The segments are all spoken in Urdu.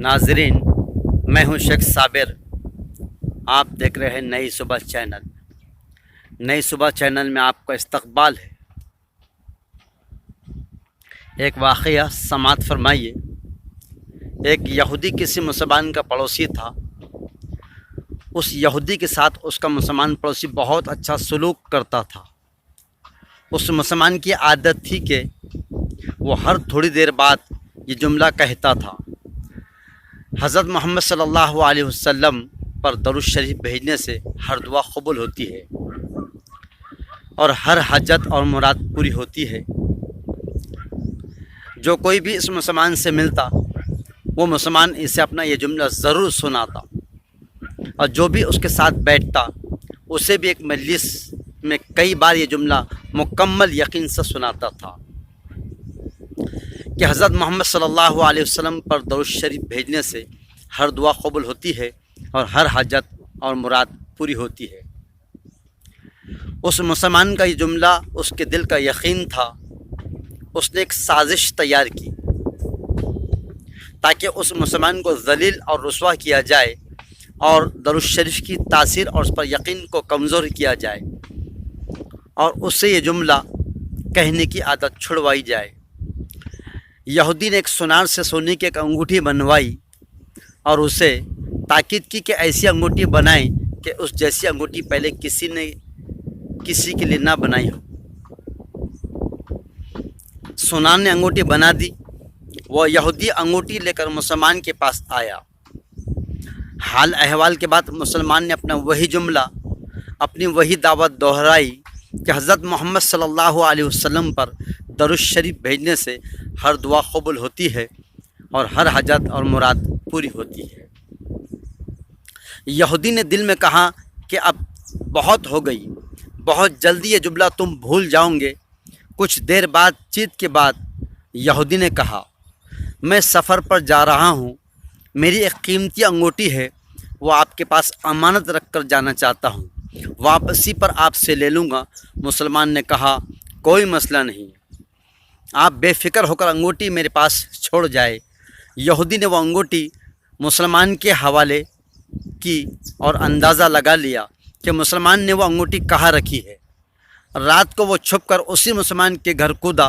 ناظرین، میں ہوں شیخ صابر. آپ دیکھ رہے ہیں نئی صبح چینل. نئی صبح چینل میں آپ کا استقبال ہے. ایک واقعہ سماعت فرمائیے. ایک یہودی کسی مسلمان کا پڑوسی تھا. اس یہودی کے ساتھ اس کا مسلمان پڑوسی بہت اچھا سلوک کرتا تھا. اس مسلمان کی عادت تھی کہ وہ ہر تھوڑی دیر بعد یہ جملہ کہتا تھا: حضرت محمد صلی اللہ علیہ وسلم پر درود شریف بھیجنے سے ہر دعا قبول ہوتی ہے اور ہر حاجت اور مراد پوری ہوتی ہے. جو کوئی بھی اس مسلمان سے ملتا وہ مسلمان اسے اپنا یہ جملہ ضرور سناتا، اور جو بھی اس کے ساتھ بیٹھتا اسے بھی ایک مجلس میں کئی بار یہ جملہ مکمل یقین سے سناتا تھا کہ حضرت محمد صلی اللہ علیہ وسلم پر درود شریف بھیجنے سے ہر دعا قبول ہوتی ہے اور ہر حاجت اور مراد پوری ہوتی ہے. اس مسلمان کا یہ جملہ اس کے دل کا یقین تھا. اس نے ایک سازش تیار کی تاکہ اس مسلمان کو ذلیل اور رسوا کیا جائے اور درود شریف کی تاثیر اور اس پر یقین کو کمزور کیا جائے اور اس سے یہ جملہ کہنے کی عادت چھڑوائی جائے. یہودی نے ایک سونار سے سونے کی ایک انگوٹھی بنوائی اور اسے تاکید کی کہ ایسی انگوٹھی بنائیں کہ اس جیسی انگوٹھی پہلے کسی نے کسی کے لیے نہ بنائی ہو. سونار نے انگوٹھی بنا دی. وہ یہودی انگوٹھی لے کر مسلمان کے پاس آیا. حال احوال کے بعد مسلمان نے اپنا وہی جملہ، اپنی وہی دعوت دہرائی کہ حضرت محمد صلی اللہ علیہ وسلم پر درود شریف بھیجنے سے ہر دعا قبول ہوتی ہے اور ہر حاجت اور مراد پوری ہوتی ہے. یہودی نے دل میں کہا کہ اب بہت ہو گئی، بہت جلدی یہ جملہ تم بھول جاؤ گے. کچھ دیر بعد چیت کے بعد یہودی نے کہا: میں سفر پر جا رہا ہوں، میری ایک قیمتی انگوٹھی ہے، وہ آپ کے پاس امانت رکھ کر جانا چاہتا ہوں، واپسی پر آپ سے لے لوں گا. مسلمان نے کہا: کوئی مسئلہ نہیں، آپ بے فکر ہو کر انگوٹھی میرے پاس چھوڑ جائے. یہودی نے وہ انگوٹھی مسلمان کے حوالے کی اور اندازہ لگا لیا کہ مسلمان نے وہ انگوٹھی کہاں رکھی ہے. رات کو وہ چھپ کر اسی مسلمان کے گھر کودا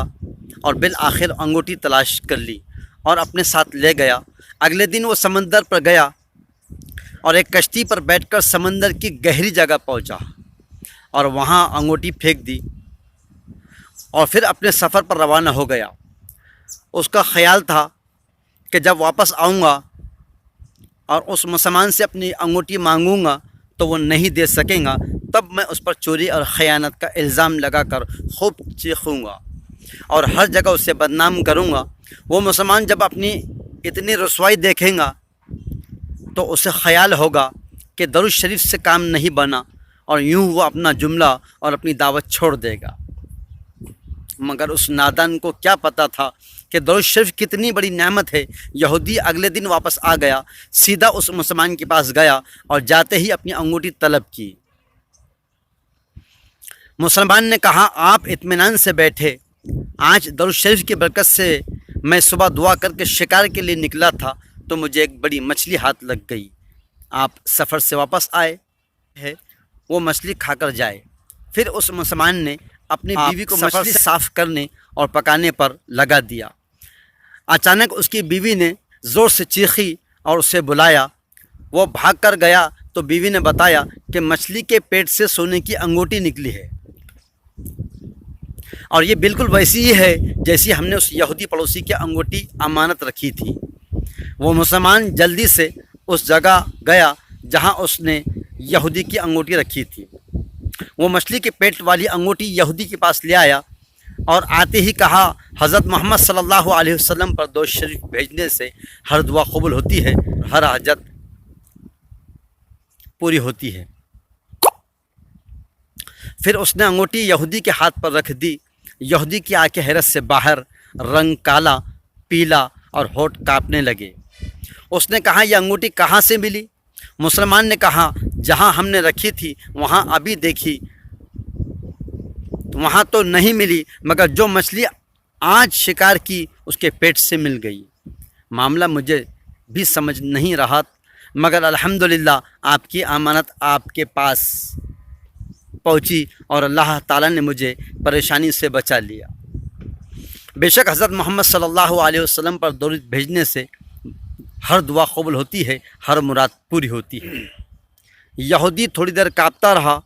اور بالآخر انگوٹھی تلاش کر لی اور اپنے ساتھ لے گیا. اگلے دن وہ سمندر پر گیا اور ایک کشتی پر بیٹھ کر سمندر کی گہری جگہ پہنچا اور وہاں انگوٹھی پھینک دی اور پھر اپنے سفر پر روانہ ہو گیا. اس کا خیال تھا کہ جب واپس آؤں گا اور اس مسلمان سے اپنی انگوٹھی مانگوں گا تو وہ نہیں دے سکیں گا، تب میں اس پر چوری اور خیانت کا الزام لگا کر خوب چیخوں گا اور ہر جگہ اسے بدنام کروں گا. وہ مسلمان جب اپنی اتنی رسوائی دیکھیں گا تو اسے خیال ہوگا کہ درود شریف سے کام نہیں بنا اور یوں وہ اپنا جملہ اور اپنی دعوت چھوڑ دے گا. مگر اس نادان کو کیا پتہ تھا کہ درود شریف کتنی بڑی نعمت ہے. یہودی اگلے دن واپس آ گیا، سیدھا اس مسلمان کے پاس گیا اور جاتے ہی اپنی انگوٹھی طلب کی. مسلمان نے کہا: آپ اطمینان سے بیٹھے، آج درود شریف کی برکت سے میں صبح دعا کر کے شکار کے لیے نکلا تھا تو مجھے ایک بڑی مچھلی ہاتھ لگ گئی. آپ سفر سے واپس آئے ہیں، وہ مچھلی کھا کر جائے. پھر اس مسلمان نے اپنی بیوی کو مچھلی صاف کرنے اور پکانے پر لگا دیا. اچانک اس کی بیوی نے زور سے چیخی اور اسے بلایا. وہ بھاگ کر گیا تو بیوی نے بتایا کہ مچھلی کے پیٹ سے سونے کی انگوٹھی نکلی ہے اور یہ بالکل ویسی ہی ہے جیسی ہم نے اس یہودی پڑوسی کی انگوٹھی امانت رکھی تھی. وہ مسلمان جلدی سے اس جگہ گیا جہاں اس نے یہودی کی انگوٹھی رکھی تھی. وہ مچھلی کے پیٹ والی انگوٹھی یہودی کے پاس لے آیا اور آتے ہی کہا: حضرت محمد صلی اللہ علیہ وسلم پر درود شریف بھیجنے سے ہر دعا قبول ہوتی ہے، ہر حاجت پوری ہوتی ہے. پھر اس نے انگوٹھی یہودی کے ہاتھ پر رکھ دی. یہودی کی آنکھیں حیرت سے باہر، رنگ کالا پیلا اور ہونٹ کانپنے لگے. اس نے کہا: یہ انگوٹھی کہاں سے ملی؟ مسلمان نے کہا: جہاں ہم نے رکھی تھی وہاں ابھی دیکھی، وہاں تو نہیں ملی، مگر جو مچھلی آج شکار کی اس کے پیٹ سے مل گئی. معاملہ مجھے بھی سمجھ نہیں رہا، مگر الحمدللہ آپ کی امانت آپ کے پاس پہنچی اور اللہ تعالیٰ نے مجھے پریشانی سے بچا لیا۔ بے شک حضرت محمد صلی اللہ علیہ وسلم پر درود بھیجنے سے ہر دعا قبول ہوتی ہے، ہر مراد پوری ہوتی ہے۔ یہودی تھوڑی دیر کانپتا رہا،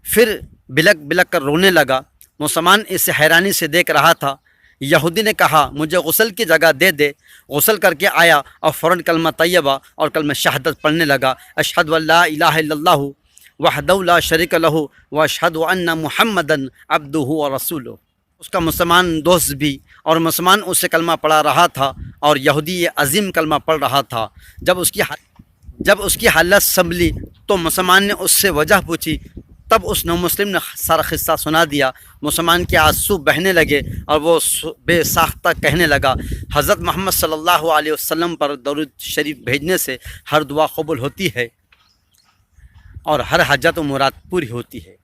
پھر بلک بلک کر رونے لگا۔ مسلمان اسے حیرانی سے دیکھ رہا تھا۔ یہودی نے کہا مجھے غسل کی جگہ دے دے۔ غسل کر کے آیا اور فوراً کلمہ طیبہ اور کلمہ شہادت پڑھنے لگا، اشہد ان لا الہ الا اللہ وحدہ لا شریک لہ واشہد ان محمدا عبدہ ورسولہ۔ اس کا مسلمان دوست بھی اور مسلمان اسے کلمہ پڑھا رہا تھا اور یہودی یہ عظیم کلمہ پڑھ رہا تھا۔ جب اس کی حالت سنبھلی تو مسلمان نے اس سے وجہ پوچھی، تب اس نومسلم نے سارا قصہ سنا دیا۔ مسلمان کے آنسو بہنے لگے اور وہ بے ساختہ کہنے لگا، حضرت محمد صلی اللہ علیہ وسلم پر درود شریف بھیجنے سے ہر دعا قبول ہوتی ہے اور ہر حاجت و مراد پوری ہوتی ہے۔